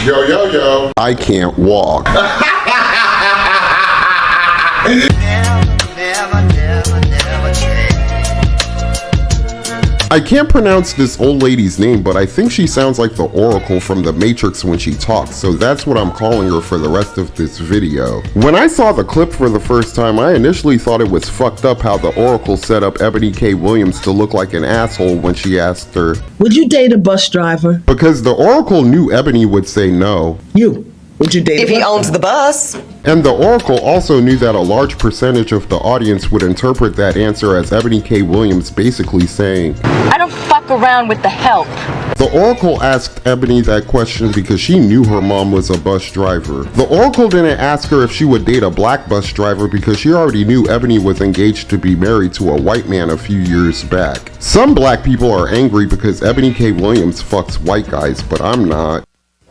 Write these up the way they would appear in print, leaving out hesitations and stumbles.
Yo, yo, yo. I can't walk. I can't pronounce this old lady's name, but I think she sounds like the Oracle from The Matrix when she talks, so that's what I'm calling her for the rest of this video. When I saw the clip for the first time, I initially thought it was fucked up how the Oracle set up Eboni K. Williams to look like an asshole when she asked her, "Would you date a bus driver?" Because the Oracle knew Eboni would say no. Would you date if he owns the bus? And the Oracle also knew that a large percentage of the audience would interpret that answer as Eboni K. Williams basically saying, "I don't fuck around with the help." The Oracle asked Eboni that question because she knew her mom was a bus driver. The Oracle didn't ask her if she would date a black bus driver because she already knew Eboni was engaged to be married to a white man a few years back. Some black people are angry because Eboni K. Williams fucks white guys, but I'm not.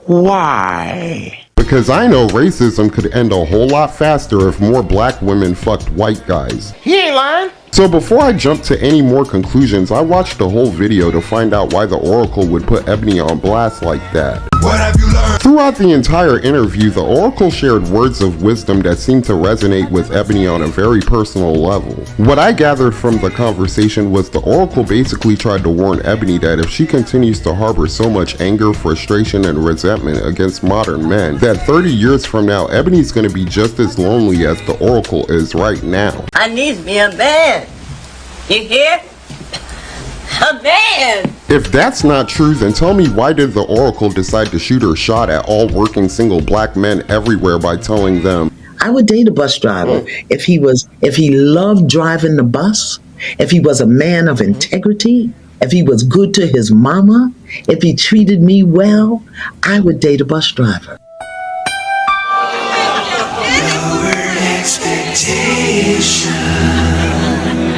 Why? Because I know racism could end a whole lot faster if more black women fucked white guys. He ain't lying. So before I jump to any more conclusions, I watched the whole video to find out why the Oracle would put Eboni on blast like that. What have you learned? Throughout the entire interview, the Oracle shared words of wisdom that seemed to resonate with Eboni on a very personal level. What I gathered from the conversation was the Oracle basically tried to warn Eboni that if she continues to harbor so much anger, frustration, and resentment against modern men, that 30 years from now, Eboni's gonna be just as lonely as the Oracle is right now. I need me a man. You hear? A man! If that's not true, then tell me, why did the Oracle decide to shoot her shot at all working single black men everywhere by telling them, "I would date a bus driver if he loved driving the bus, if he was a man of integrity, if he was good to his mama, if he treated me well, I would date a bus driver."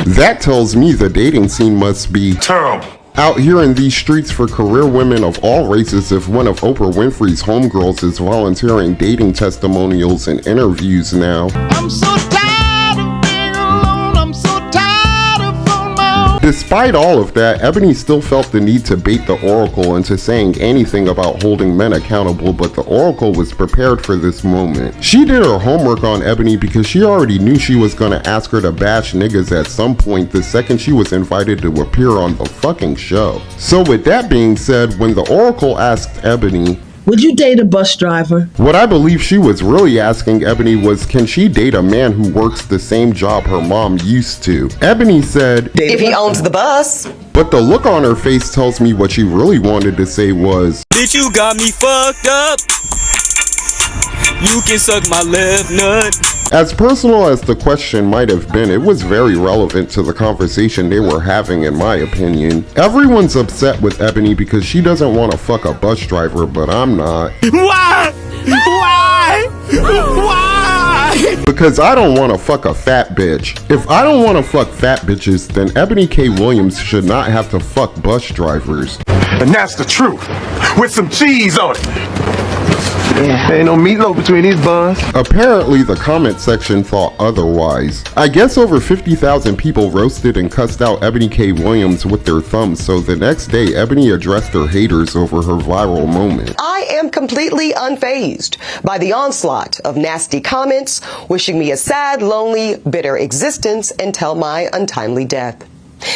That tells me the dating scene must be Terrible. out here in these streets for career women of all races if one of Oprah Winfrey's homegirls is volunteering dating testimonials and interviews now. I'm so tired of being alone. I'm so tired of phone mouth. Despite all of that, Eboni still felt the need to bait the Oracle into saying anything about holding men accountable, but the Oracle was prepared for this moment. She did her homework on Eboni because she already knew she was gonna ask her to bash niggas at some point the second she was invited to appear on the fucking show. So with that being said, when the Oracle asked Eboni, "Would you date a bus driver?" what I believe she was really asking Eboni was, can she date a man who works the same job her mom used to? Eboni said, If he owns the bus. but the look on her face tells me what she really wanted to say was, "Bitch, you got me fucked up. You can suck my left nut." as personal as the question might have been, it was very relevant to the conversation they were having, in my opinion. Everyone's upset with Eboni because she doesn't want to fuck a bus driver, but I'm not. Why? Why? Why? Because I don't want to fuck a fat bitch. If I don't want to fuck fat bitches, then Eboni K. Williams should not have to fuck bus drivers. And that's the truth. With some cheese on it. Ain't no meatloaf between these buns. Apparently, the comment section thought otherwise. I guess over 50,000 people roasted and cussed out Eboni K. Williams with their thumbs, so the next day, Eboni addressed her haters over her viral moment. I am completely unfazed by the onslaught of nasty comments, wishing me a sad, lonely, bitter existence until my untimely death.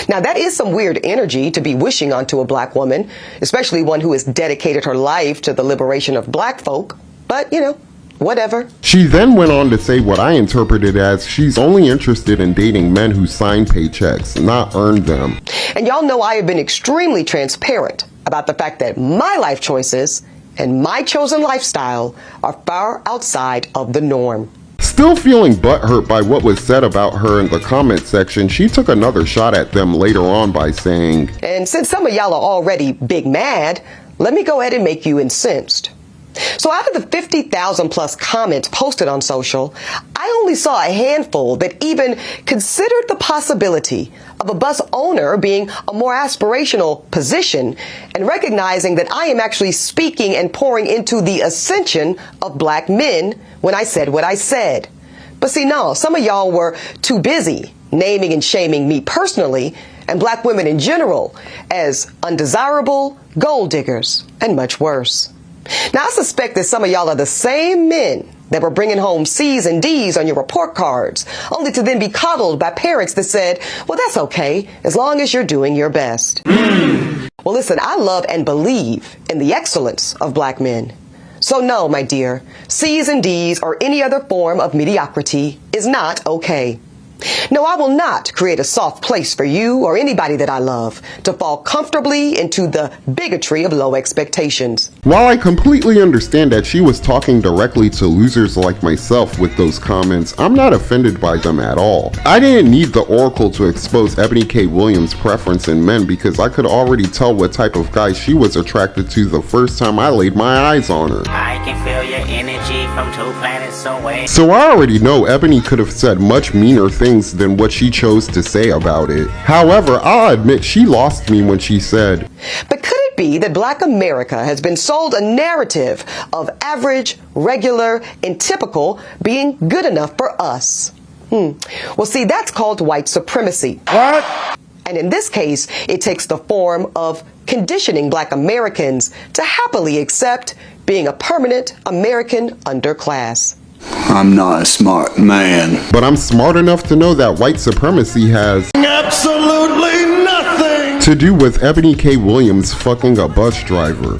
Now, that is some weird energy to be wishing onto a black woman, especially one who has dedicated her life to the liberation of black folk. But, you know, whatever. She then went on to say what I interpreted as she's only interested in dating men who sign paychecks, not earn them. And y'all know I have been extremely transparent about the fact that my life choices and my chosen lifestyle are far outside of the norm. Still feeling butthurt by what was said about her in the comment section, she took another shot at them later on by saying, and since some of y'all are already big mad, let me go ahead and make you incensed. So out of the 50,000 plus comments posted on social, I only saw a handful that even considered the possibility of a bus owner being a more aspirational position and recognizing that I am actually speaking and pouring into the ascension of black men when I said what I said. But see, no, some of y'all were too busy naming and shaming me personally and black women in general as undesirable, gold diggers, and much worse. Now, I suspect that some of y'all are the same men that were bringing home C's and D's on your report cards, only to then be coddled by parents that said, well, that's okay, as long as you're doing your best. Well, listen, I love and believe in the excellence of black men. So no, my dear, C's and D's or any other form of mediocrity is not okay. No, I will not create a soft place for you or anybody that I love to fall comfortably into the bigotry of low expectations. While I completely understand that she was talking directly to losers like myself with those comments, I'm not offended by them at all. I didn't need the Oracle to expose Eboni K. Williams' preference in men because I could already tell what type of guy she was attracted to the first time I laid my eyes on her. I can feel your energy from 2 planets away. So I already know Eboni could have said much meaner things than what she chose to say about it. However, I'll admit she lost me when she said, but could it be that black America has been sold a narrative of average, regular, and typical being good enough for us? Well, see, that's called white supremacy. What? And in this case, it takes the form of conditioning black Americans to happily accept being a permanent American underclass. I'm not a smart man. but I'm smart enough to know that white supremacy has Absolutely nothing. to do with Eboni K. Williams fucking a bus driver.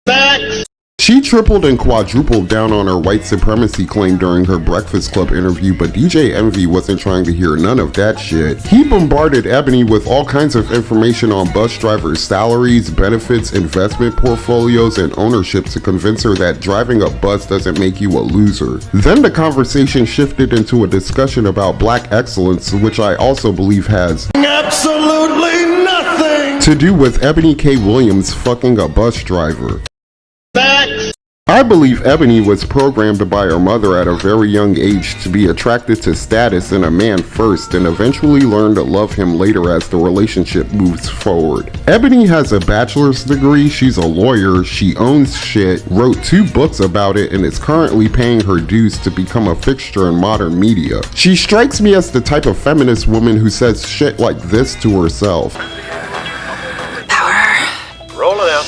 Facts. She tripled and quadrupled down on her white supremacy claim during her Breakfast Club interview, but DJ Envy wasn't trying to hear none of that shit. He bombarded Eboni with all kinds of information on bus drivers' salaries, benefits, investment portfolios, and ownership to convince her that driving a bus doesn't make you a loser. Then the conversation shifted into a discussion about black excellence, which I also believe has Absolutely nothing. to do with Eboni K. Williams fucking a bus driver. Facts. I believe Eboni was programmed by her mother at a very young age to be attracted to status in a man first and eventually learn to love him later as the relationship moves forward. Eboni has a bachelor's degree, she's a lawyer, she owns shit, wrote 2 books about it, and is currently paying her dues to become a fixture in modern media. She strikes me as the type of feminist woman who says shit like this to herself. Roll it out.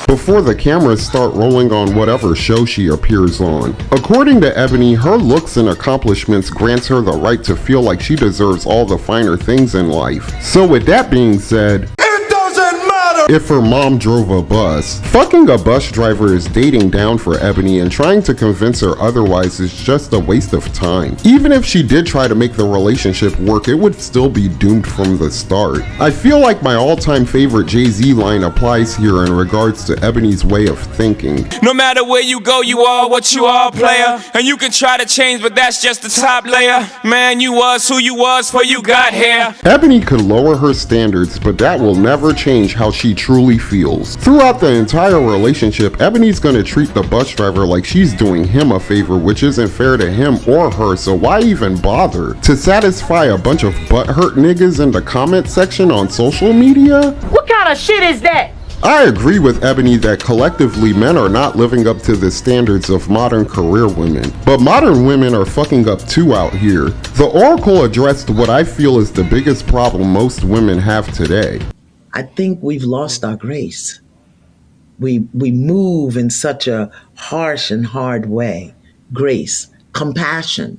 Before the cameras start rolling on whatever show she appears on. According to Eboni, her looks and accomplishments grants her the right to feel like she deserves all the finer things in life. So with that being said, It doesn't matter. if her mom drove a bus, fucking a bus driver is dating down for Eboni, and trying to convince her otherwise is just a waste of time. Even if she did try to make the relationship work, it would still be doomed from the start. I feel like my all-time favorite Jay-Z line applies here in regards to Eboni's way of thinking. No matter where you go, you are what you are, player. And you can try to change, but that's just the top layer. Man, you was who you was before you got here. Eboni could lower her standards, but that will never change how she truly feels. Throughout the entire relationship, Eboni's gonna treat the bus driver like she's doing him a favor, which isn't fair to him or her, so why even bother? To satisfy a bunch of butthurt niggas in the comment section on social media? What kind of shit is that? I agree with Eboni that collectively men are not living up to the standards of modern career women, but modern women are fucking up too out here. The Oracle addressed what I feel is the biggest problem most women have today. I think we've lost our grace. We move in such a harsh and hard way. Grace, compassion,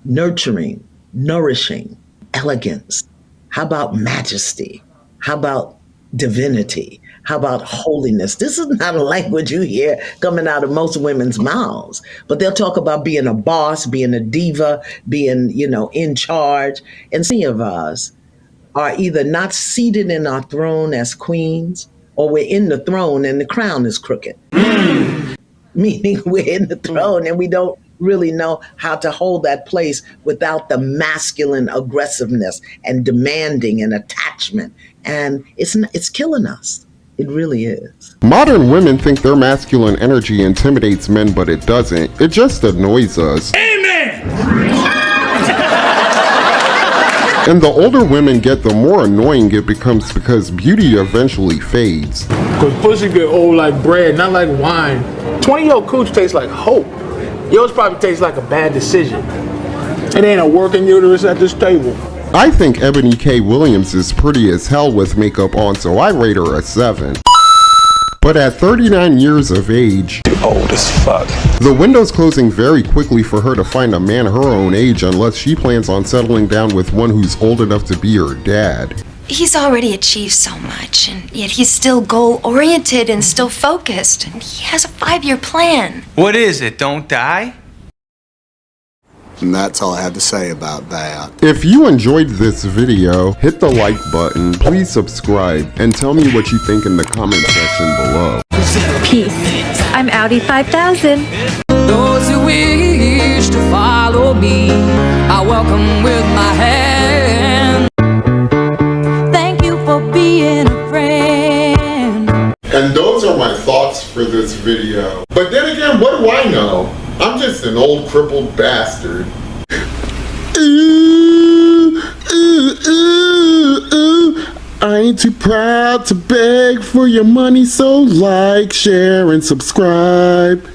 nurturing, nourishing, elegance. How about majesty? How about divinity? How about holiness? This is not a language you hear coming out of most women's mouths, but they'll talk about being a boss, being a diva, being, in charge. And many of us are either not seated in our throne as queens, or we're in the throne and the crown is crooked. Meaning we're in the throne and we don't really know how to hold that place without the masculine aggressiveness and demanding and attachment. And it's killing us. It really is. Modern women think their masculine energy intimidates men, but it doesn't. It just annoys us. Amen! And the older women get, the more annoying it becomes because beauty eventually fades. Cause pussy get old like bread, not like wine. 20-year-old cooch tastes like hope. Yours probably tastes like a bad decision. It ain't a working uterus at this table. I think Eboni K. Williams is pretty as hell with makeup on, so I rate her a 7. But at 39 years of age, Old as fuck. the window's closing very quickly for her to find a man her own age unless she plans on settling down with one who's old enough to be her dad. He's already achieved so much, and yet he's still goal-oriented and still focused. And he has a 5-year plan. What is it? Don't die? And that's all I have to say about that. If you enjoyed this video, hit the like button, please subscribe, and tell me what you think in the comment section below. Peace. I'm Audi 5000. Those who wish to follow me, I welcome with my hand. Thank you for being a friend. And those are my thoughts for this video. But then again, what do I know? I'm just an old crippled bastard. Ooh, ooh, ooh, ooh. I ain't too proud to beg for your money, so like, share, and subscribe.